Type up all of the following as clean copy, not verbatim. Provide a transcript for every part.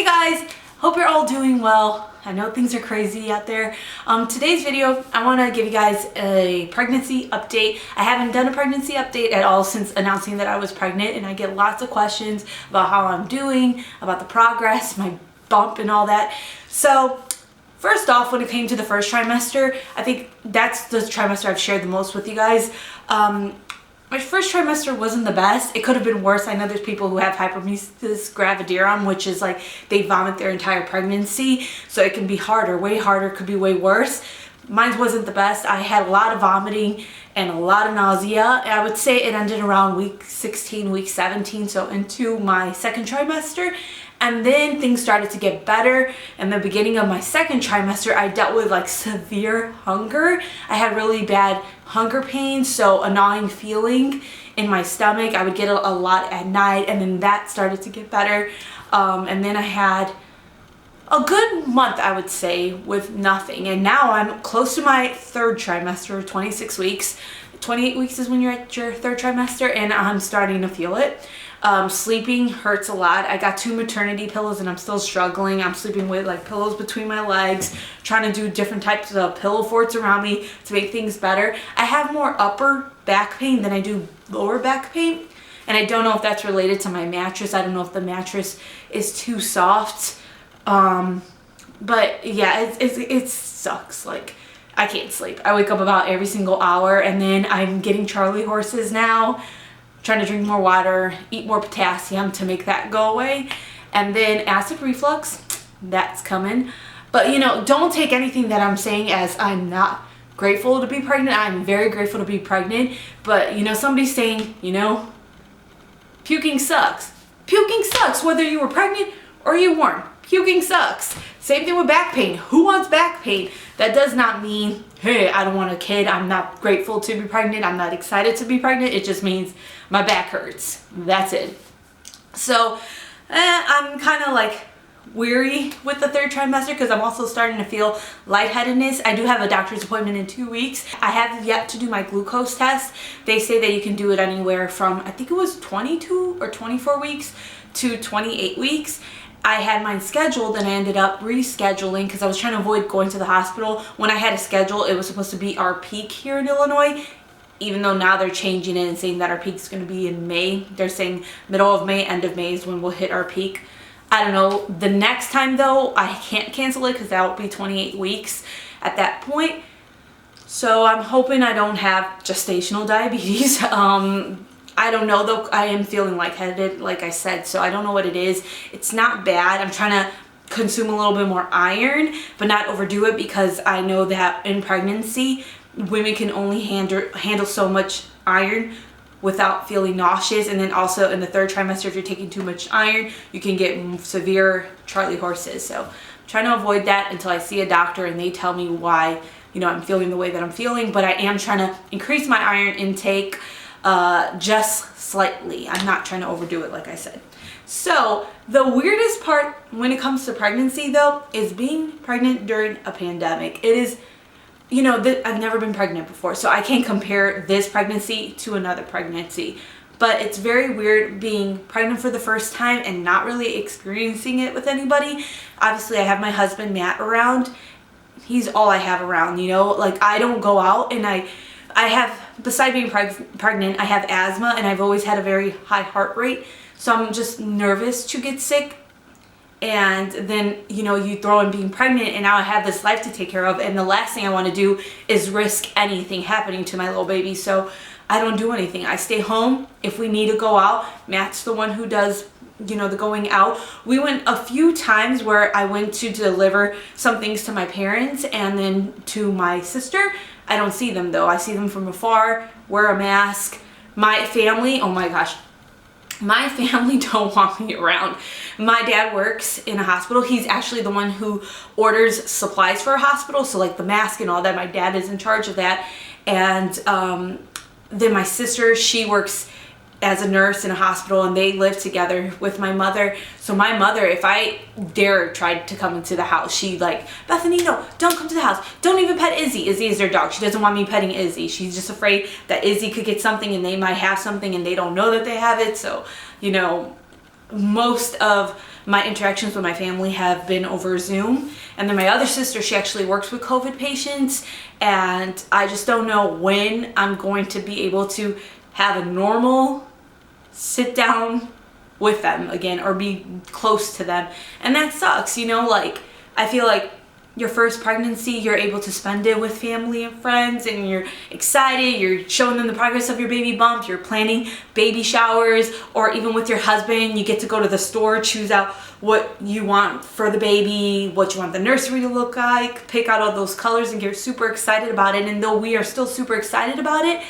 guys, hope you're all doing well. I know things are crazy out there. Today's video, I want to give you guys a pregnancy update. I haven't done a pregnancy update at all since announcing that I was pregnant, and I get lots of questions about how I'm doing, about the progress, my bump and all that. So first off, when it came to the first trimester, I think that's the trimester I've shared the most with you guys. My first trimester wasn't the best. It could have been worse. I know there's people who have hyperemesis gravidarum, which is like they vomit their entire pregnancy. So it can be harder, way harder, could be way worse. Mine wasn't the best. I had a lot of vomiting and a lot of nausea. I would say it ended around week 16, week 17, so into my second trimester. And then things started to get better. In the beginning of my second trimester, I dealt with like severe hunger. I had really bad hunger pains, so a gnawing feeling in my stomach. I would get a lot at night, and then that started to get better. And then I had a good month, I would say, with nothing. And now I'm close to my third trimester, 26 weeks. 28 weeks is when you're at your third trimester, and I'm starting to feel it. Sleeping hurts a lot. I got 2 maternity pillows and I'm still struggling. I'm sleeping with like pillows between my legs, trying to do different types of pillow forts around me to make things better. I have more upper back pain than I do lower back pain, and I don't know if that's related to my mattress. I don't know if the mattress is too soft. But yeah, it sucks. Like, I can't sleep. I wake up about every single hour, and then I'm getting Charlie horses now. Trying to drink more water, eat more potassium to make that go away. And then acid reflux, that's coming. But you know, don't take anything that I'm saying as I'm not grateful to be pregnant. I'm very grateful to be pregnant. But you know, somebody's saying, you know, puking sucks. Puking sucks whether you were pregnant or you weren't. Puking sucks. Same thing with back pain. Who wants back pain? That does not mean, hey, I don't want a kid. I'm not grateful to be pregnant. I'm not excited to be pregnant. It just means my back hurts. That's it. So I'm kind of like weary with the third trimester because I'm also starting to feel lightheadedness. I do have a doctor's appointment in 2 weeks. I have yet to do my glucose test. They say that you can do it anywhere from, I think it was 22 or 24 weeks to 28 weeks. I had mine scheduled and I ended up rescheduling because I was trying to avoid going to the hospital. When I had a schedule, it was supposed to be our peak here in Illinois, even though now they're changing it and saying that our peak is going to be in May. They're saying middle of May, end of May is when we'll hit our peak. I don't know. The next time though, I can't cancel it because that will be 28 weeks at that point. So I'm hoping I don't have gestational diabetes. I don't know though. I am feeling lightheaded, like I said, so I don't know what it is. It's not bad. I'm trying to consume a little bit more iron, but not overdo it, because I know that in pregnancy, women can only handle so much iron without feeling nauseous. And then also in the third trimester, if you're taking too much iron, you can get severe Charlie horses. So I'm trying to avoid that until I see a doctor and they tell me why, you know, I'm feeling the way that I'm feeling. But I am trying to increase my iron intake just slightly. I'm not trying to overdo it, like I said. So the weirdest part when it comes to pregnancy though is being pregnant during a pandemic. It is, you know, I've never been pregnant before, so I can't compare this pregnancy to another pregnancy. But it's very weird being pregnant for the first time and not really experiencing it with anybody. Obviously, I have my husband Matt around. He's all I have around, you know. Like, I don't go out, and I have, besides being pregnant, I have asthma, and I've always had a very high heart rate. So I'm just nervous to get sick. And then, you know, you throw in being pregnant, and now I have this life to take care of. And the last thing I want to do is risk anything happening to my little baby. So I don't do anything. I stay home. If we need to go out, Matt's the one who does, you know, the going out. We went a few times where I went to deliver some things to my parents and then to my sister. I don't see them though. I see them from afar, wear a mask. My family, oh my gosh, my family don't want me around. My dad works in a hospital. He's actually the one who orders supplies for a hospital. So like the mask and all that, my dad is in charge of that. And then my sister, she works as a nurse in a hospital, and they live together with my mother. So my mother, if I dare tried to come into the house, she like, Bethany, no, don't come to the house. Don't even pet Izzy. Izzy is their dog. She doesn't want me petting Izzy. She's just afraid that Izzy could get something and they might have something and they don't know that they have it. So, you know, most of my interactions with my family have been over Zoom. And then my other sister, she actually works with COVID patients, and I just don't know when I'm going to be able to have a normal sit down with them again or be close to them. And that sucks, you know, like I feel like your first pregnancy, you're able to spend it with family and friends, and you're excited, you're showing them the progress of your baby bump, you're planning baby showers, or even with your husband, you get to go to the store, choose out what you want for the baby, what you want the nursery to look like, pick out all those colors and get super excited about it. And though we are still super excited about it,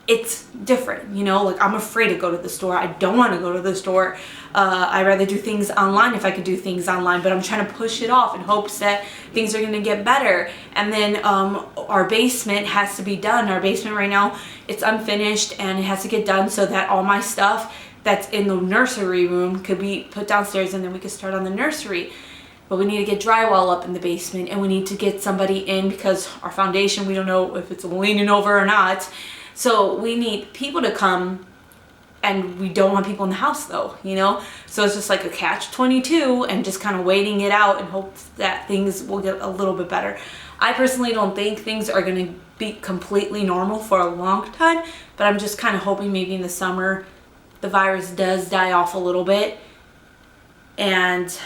it's different, you know, like I'm afraid to go to the store. I don't want to go to the store. I'd rather do things online if I could do things online, but I'm trying to push it off in hopes that things are going to get better. And then our basement has to be done. Our basement right now, it's unfinished and it has to get done so that all my stuff that's in the nursery room could be put downstairs, and then we could start on the nursery. But we need to get drywall up in the basement, and we need to get somebody in because our foundation, we don't know if it's leaning over or not. So we need people to come, and we don't want people in the house though, you know? So it's just like a catch-22 and just kind of waiting it out and hope that things will get a little bit better. I personally don't think things are going to be completely normal for a long time, but I'm just kind of hoping maybe in the summer the virus does die off a little bit. And,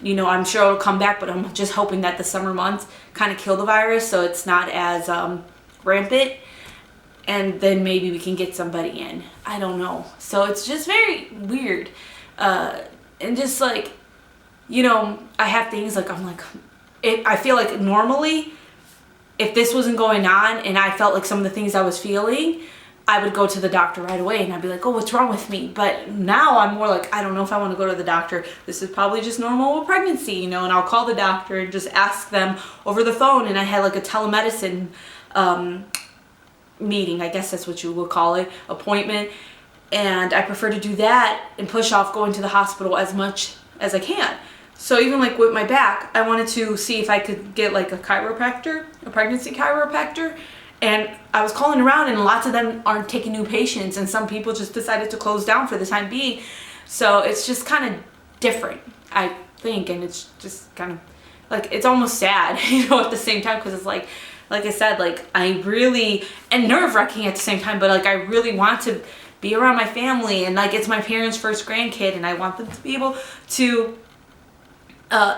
you know, I'm sure it'll come back, but I'm just hoping that the summer months kind of kill the virus so it's not as rampant. And then maybe we can get somebody in. I don't know. So it's just very weird. And just like, you know, I have things like, I'm like, I feel like normally if this wasn't going on and I felt like some of the things I was feeling, I would go to the doctor right away and I'd be like, oh, what's wrong with me? But now I'm more like, I don't know if I want to go to the doctor. This is probably just normal with pregnancy, you know, and I'll call the doctor and just ask them over the phone. And I had like a telemedicine meeting, I guess that's what you would call it, appointment, and I prefer to do that and push off going to the hospital as much as I can. So even like with my back, I wanted to see if I could get like a chiropractor, a pregnancy chiropractor, and I was calling around and lots of them aren't taking new patients, and some people just decided to close down for the time being. So it's just kind of different, I think, and it's just kind of like, it's almost sad, you know, at the same time, because it's like I said, like I really, and nerve-wracking at the same time, but like I really want to be around my family, and like it's my parents' first grandkid, and I want them to be able to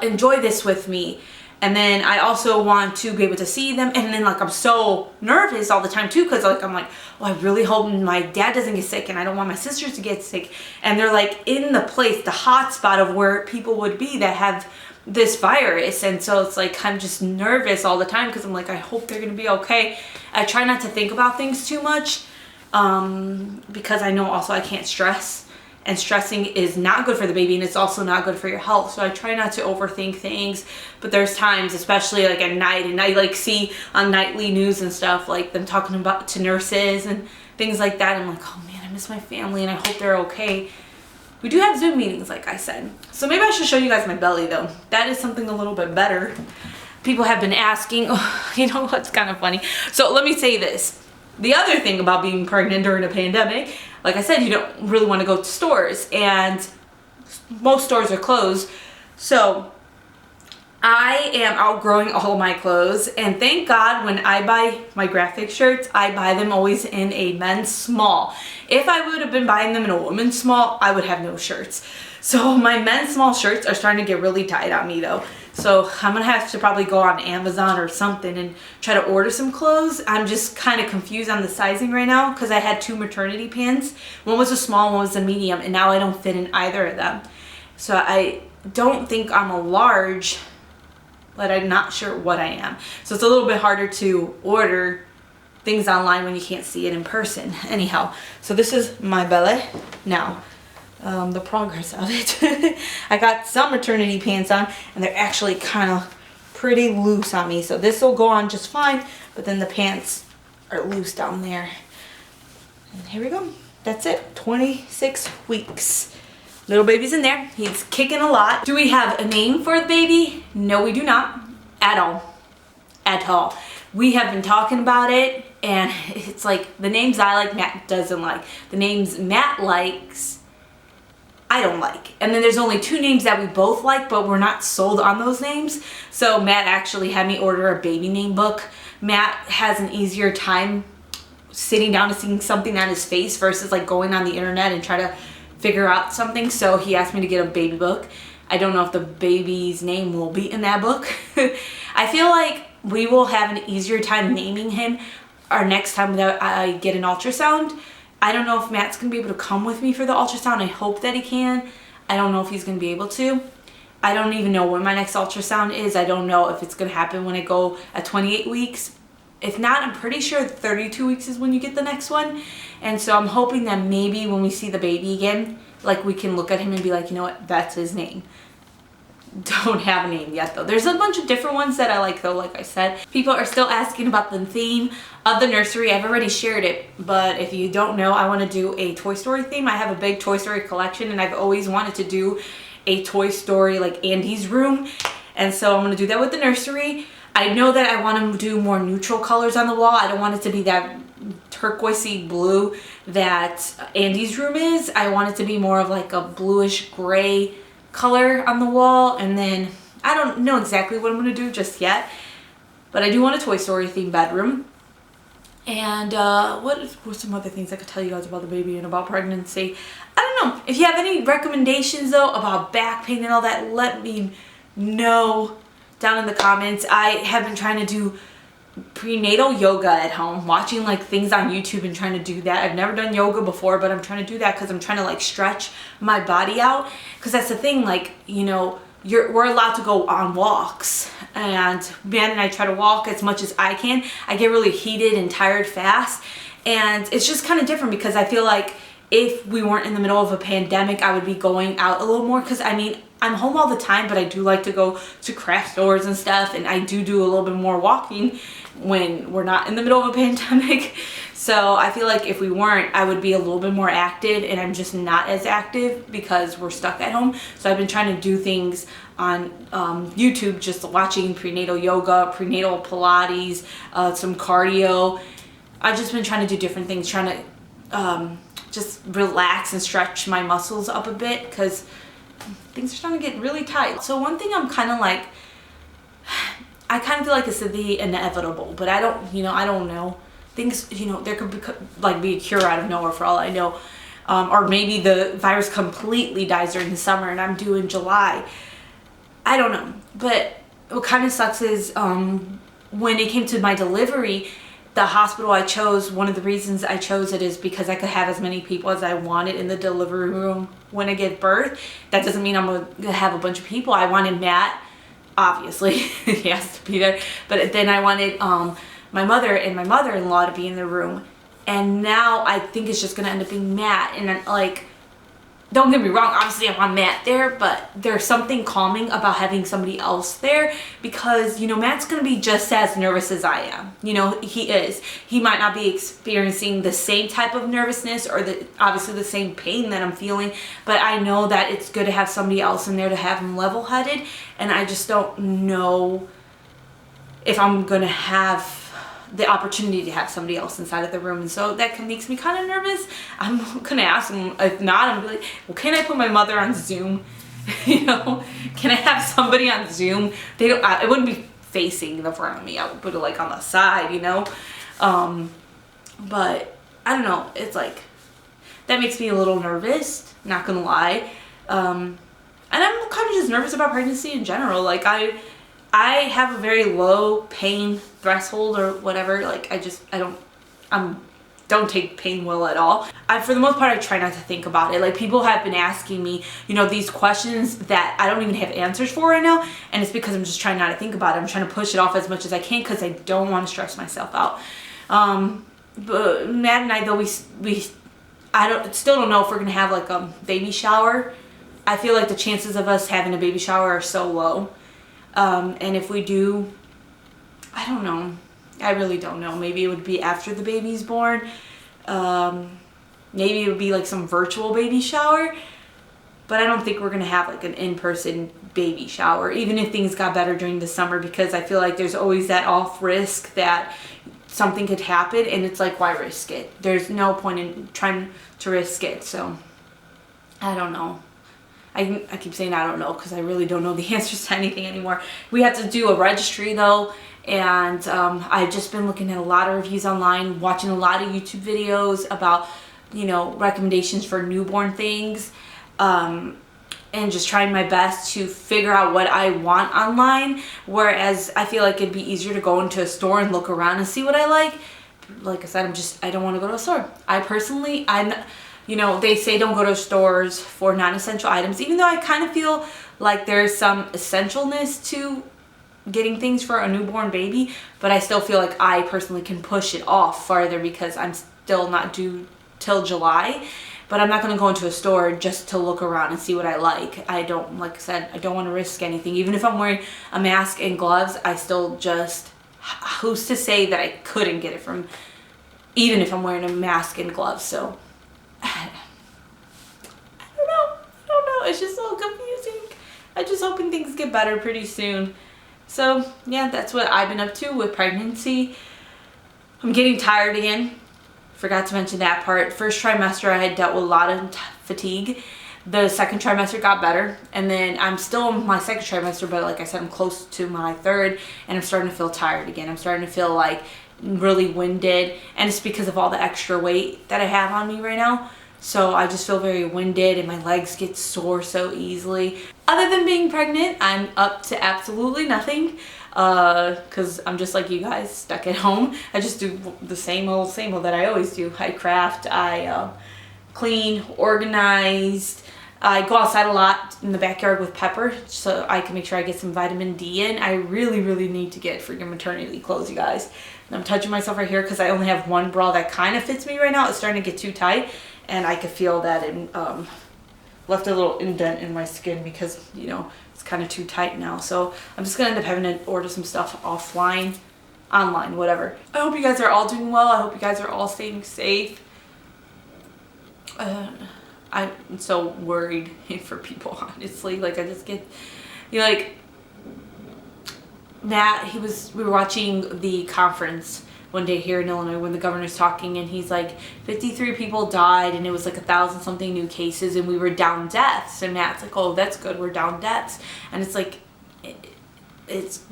enjoy this with me. And then I also want to be able to see them, and then like I'm so nervous all the time too, because like I'm like, oh, I really hope my dad doesn't get sick, and I don't want my sisters to get sick, and they're like in the place, the hot spot of where people would be that have this virus. And so it's like I'm just nervous all the time because I'm like, I hope they're gonna be okay. I try not to think about things too much because I know also I can't stress, and stressing is not good for the baby, and it's also not good for your health. So I try not to overthink things, but there's times, especially like at night, and I like see on nightly news and stuff like them talking about to nurses and things like that. I'm like, oh man, I miss my family and I hope they're okay. We do have Zoom meetings, like I said. So maybe I should show you guys my belly though. That is something a little bit better. People have been asking, oh, you know what's kind of funny? So let me say this. The other thing about being pregnant during a pandemic, like I said, you don't really want to go to stores, and most stores are closed. So I am outgrowing all of my clothes, and thank God when I buy my graphic shirts, I buy them always in a men's small. If I would have been buying them in a woman's small, I would have no shirts. So my men's small shirts are starting to get really tight on me though. So I'm gonna have to probably go on Amazon or something and try to order some clothes. I'm just kind of confused on the sizing right now because I had two maternity pants. One was a small, one was a medium, and now I don't fit in either of them. So I don't think I'm a large, but I'm not sure what I am. So it's a little bit harder to order things online when you can't see it in person. Anyhow, so this is my belly now. The progress of it. I got some maternity pants on, and they're actually kind of pretty loose on me. So this will go on just fine, but then the pants are loose down there. And here we go. That's it. 26 weeks. Little baby's in there. He's kicking a lot. Do we have a name for the baby? No, we do not. At all. At all. We have been talking about it, and it's like the names I like, Matt doesn't like. The names Matt likes, I don't like. And then there's only 2 names that we both like, but we're not sold on those names. So Matt actually had me order a baby name book. Matt has an easier time sitting down and seeing something on his face versus like going on the internet and try to figure out something. So he asked me to get a baby book. I don't know if the baby's name will be in that book. I feel like we will have an easier time naming him our next time that I get an ultrasound. I don't know if Matt's gonna be able to come with me for the ultrasound. I hope that he can. I don't know if he's gonna be able to. I don't even know when my next ultrasound is. I don't know if it's gonna happen when I go at 28 weeks. If not, I'm pretty sure 32 weeks is when you get the next one. And so I'm hoping that maybe when we see the baby again, like we can look at him and be like, you know what, that's his name. Don't have a name yet though. There's a bunch of different ones that I like though, like I said. People are still asking about the theme of the nursery. I've already shared it, but if you don't know, I want to do a Toy Story theme. I have a big Toy Story collection and I've always wanted to do a Toy Story like Andy's room. And so I'm going to do that with the nursery. I know that I want to do more neutral colors on the wall. I don't want it to be that turquoisey blue that Andy's room is. I want it to be more of like a bluish gray color on the wall. And then I don't know exactly what I'm going to do just yet, but I do want a Toy Story themed bedroom. And what were some other things I could tell you guys about the baby and about pregnancy? I don't know. If you have any recommendations though about back pain and all that, let me know down in the comments. I have been trying to do prenatal yoga at home, watching like things on YouTube and trying to do that. I've never done yoga before, but I'm trying to do that because I'm trying to like stretch my body out. Because that's the thing, like, you know, we're allowed to go on walks, and Matt and I try to walk as much as I can. I get really heated and tired fast, and it's just kind of different because I feel like if we weren't in the middle of a pandemic, I would be going out a little more, because I mean, I'm home all the time, but I do like to go to craft stores and stuff, and I do a little bit more walking when we're not in the middle of a pandemic. So I feel like if we weren't, I would be a little bit more active, and I'm just not as active because we're stuck at home. So I've been trying to do things on YouTube, just watching prenatal yoga, prenatal Pilates, some cardio. I've just been trying to do different things, trying to just relax and stretch my muscles up a bit because things are starting to get really tight. So one thing I'm kind of like, I kind of feel like it's the inevitable, but I don't know. Things, you know, there could be a cure out of nowhere for all I know. Or maybe the virus completely dies during the summer and I'm due in July. I don't know. But what kind of sucks is when it came to my delivery, the hospital I chose, one of the reasons I chose it is because I could have as many people as I wanted in the delivery room when I give birth. That doesn't mean I'm going to have a bunch of people. I wanted Matt, obviously, he has to be there. But then I wanted my mother and my mother-in-law to be in the room. And now I think it's just going to end up being Matt. And then, like, don't get me wrong, obviously I want Matt there, but there's something calming about having somebody else there because, you know, Matt's going to be just as nervous as I am. You know, he is. He might not be experiencing the same type of nervousness or obviously the same pain that I'm feeling, but I know that it's good to have somebody else in there to have him level-headed, and I just don't know if I'm going to have the opportunity to have somebody else inside of the room, and so that makes me kind of nervous. I'm gonna ask him. If not, I'm gonna be like, well, can I put my mother on Zoom? You know, can I have somebody on Zoom? They don't. It wouldn't be facing the front of me. I would put it like on the side, you know. But I don't know. It's like that makes me a little nervous. Not gonna lie. And I'm kind of just nervous about pregnancy in general. Like I have a very low pain threshold or whatever. Like I don't take pain well at all. For the most part, I try not to think about it. Like, people have been asking me, you know, these questions that I don't even have answers for right now, and it's because I'm just trying not to think about it. I'm trying to push it off as much as I can because I don't want to stress myself out. But Matt and I, though, I still don't know if we're gonna have like a baby shower. I feel like the chances of us having a baby shower are so low. And if we do, I don't know. I really don't know. Maybe it would be after the baby's born. Maybe it would be like some virtual baby shower. But I don't think we're going to have like an in-person baby shower, even if things got better during the summer, because I feel like there's always that off risk that something could happen, and it's like, why risk it? There's no point in trying to risk it. So I don't know. I keep saying I don't know because I really don't know the answers to anything anymore. We have to do a registry though, and I've just been looking at a lot of reviews online, watching a lot of YouTube videos about, you know, recommendations for newborn things, and just trying my best to figure out what I want online, whereas I feel like it'd be easier to go into a store and look around and see what I like. Like I said, I don't want to go to a store. You know, they say don't go to stores for non-essential items, even though I kind of feel like there's some essentialness to getting things for a newborn baby, but I still feel like I personally can push it off farther because I'm still not due till July. But I'm not going to go into a store just to look around and see what I like. Like I said, I don't want to risk anything. Even if I'm wearing a mask and gloves, I still just, who's to say that I couldn't get it from, even if I'm wearing a mask and gloves. So I don't know. It's just a little confusing. I'm just hoping things get better pretty soon. So yeah, that's what I've been up to with pregnancy. I'm getting tired again. Forgot to mention that part. First trimester I had dealt with a lot of fatigue. The second trimester got better, and then I'm still in my second trimester, but like I said, I'm close to my third, and I'm starting to feel tired again. I'm starting to feel like really winded, and it's because of all the extra weight that I have on me right now. So I just feel very winded and my legs get sore so easily. Other than being pregnant, I'm up to absolutely nothing, because I'm just like you guys, stuck at home. I just do the same old that I always do. I craft, I clean, organized. I go outside a lot in the backyard with Pepper so I can make sure I get some vitamin D in. I really need to get freaking maternity clothes, you guys. And I'm touching myself right here because I only have one bra that kind of fits me right now. It's starting to get too tight, and I could feel that it left a little indent in my skin because, you know, it's kind of too tight now. So I'm just gonna end up having to order some stuff offline, online, whatever. I hope you guys are all doing well. I hope you guys are all staying safe. I'm so worried for people, honestly. Like, I just get, you know, like Matt, we were watching the conference one day here in Illinois when the governor's talking, and he's like, 53 people died, and it was like 1,000 something new cases, and we were down deaths. And Matt's like, oh, that's good, we're down deaths. And it's like, it's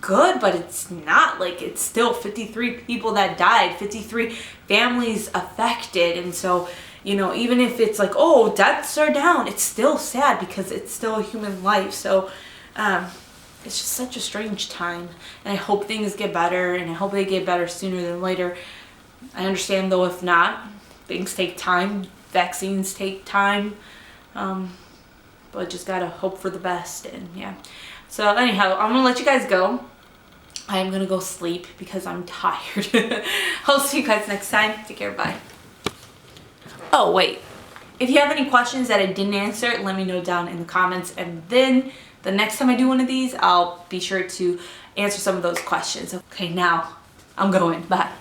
good, but it's not. Like, it's still 53 people that died, 53 families affected. And so, you know, even if it's like, oh, deaths are down, it's still sad because it's still a human life. So it's just such a strange time, and I hope things get better, and I hope they get better sooner than later. I understand though, if not, things take time, vaccines take time, but just gotta hope for the best. And yeah, so anyhow, I'm gonna let you guys go. I'm gonna go sleep because I'm tired. I'll see you guys next time. Take care, bye. Oh wait, if you have any questions that I didn't answer, let me know down in the comments, and then the next time I do one of these, I'll be sure to answer some of those questions. Okay, now I'm going. Bye.